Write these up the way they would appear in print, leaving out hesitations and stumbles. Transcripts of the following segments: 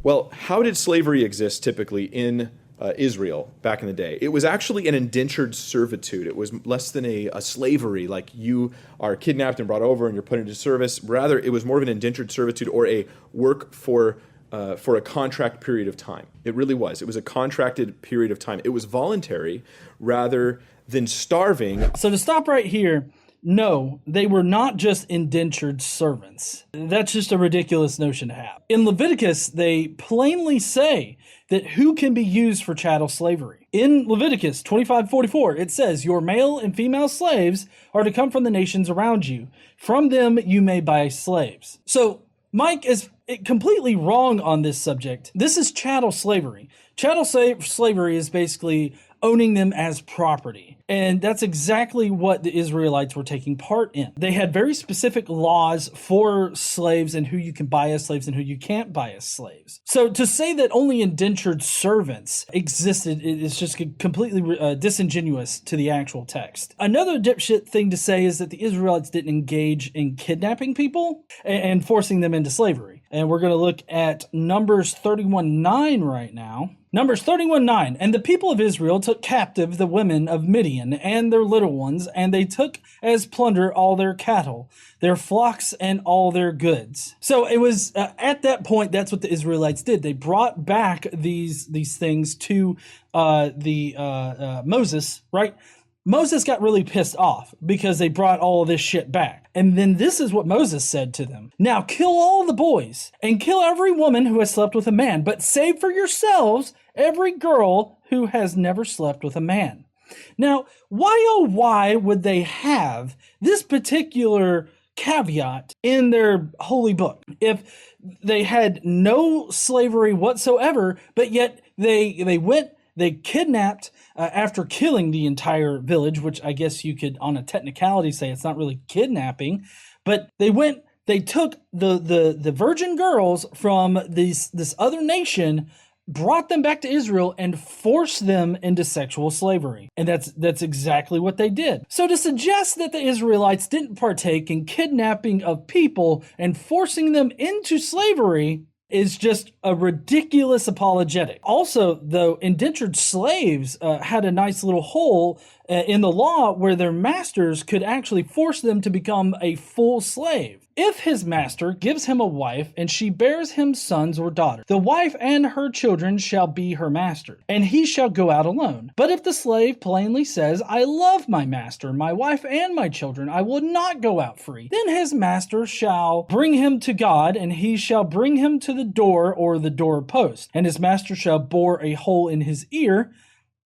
Well, how did slavery exist typically in Israel back in the day? It was actually an indentured servitude. It was less than a slavery, like you are kidnapped and brought over and you're put into service. Rather, it was more of an indentured servitude, or a work for a contract period of time. It really was. It was a contracted period of time. It was voluntary rather than starving. So to stop right here, no, they were not just indentured servants. That's just a ridiculous notion to have. In Leviticus, they plainly say that who can be used for chattel slavery. In Leviticus 25:44, it says, "Your male and female slaves are to come from the nations around you. From them you may buy slaves." So Mike is completely wrong on this subject. This is chattel slavery. Chattel slavery is basically owning them as property. And that's exactly what the Israelites were taking part in. They had very specific laws for slaves and who you can buy as slaves and who you can't buy as slaves. So to say that only indentured servants existed is just completely disingenuous to the actual text. Another dipshit thing to say is that the Israelites didn't engage in kidnapping people and forcing them into slavery. And we're going to look at Numbers 31:9 right now. Numbers 31:9, "And the people of Israel took captive the women of Midian and their little ones, and they took as plunder all their cattle, their flocks, and all their goods." So it was at that point, that's what the Israelites did. They brought back these things to Moses, right? Moses got really pissed off because they brought all of this shit back. And then this is what Moses said to them. "Now kill all the boys and kill every woman who has slept with a man, but save for yourselves every girl who has never slept with a man." Now, why oh why would they have this particular caveat in their holy book if they had no slavery whatsoever, but yet they kidnapped after killing the entire village, which I guess you could, on a technicality, say it's not really kidnapping, but they took the virgin girls from this other nation, brought them back to Israel, and forced them into sexual slavery. And that's exactly what they did. So to suggest that the Israelites didn't partake in kidnapping of people and forcing them into slavery is just a ridiculous apologetic. Also, though, indentured slaves had a nice little hole in the law where their masters could actually force them to become a full slave. If his master gives him a wife and she bears him sons or daughters, the wife and her children shall be her master, and he shall go out alone. But if the slave plainly says, "I love my master, my wife, and my children, I will not go out free," then his master shall bring him to God, and he shall bring him to the door or the door post, and his master shall bore a hole in his ear.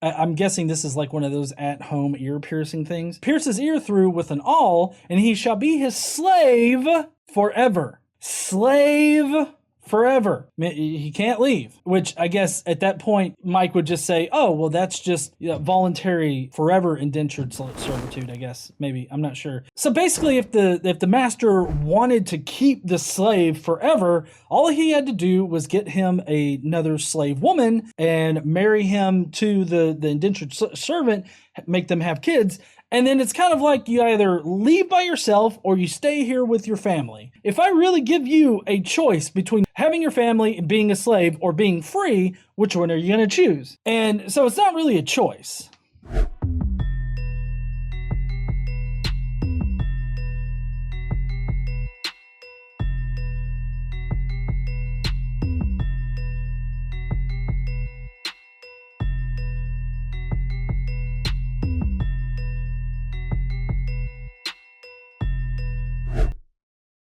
I'm guessing this is like one of those at-home ear piercing things. "Pierce his ear through with an awl, and he shall be his slave forever." Slave forever. He can't leave, which I guess at that point, Mike would just say, "Oh, well, that's just voluntary forever indentured servitude," I guess. Maybe. I'm not sure. So basically, if the master wanted to keep the slave forever, all he had to do was get him another slave woman and marry him to the indentured servant, make them have kids. And then it's kind of like you either leave by yourself or you stay here with your family. If I really give you a choice between having your family and being a slave or being free, which one are you going to choose? And so it's not really a choice.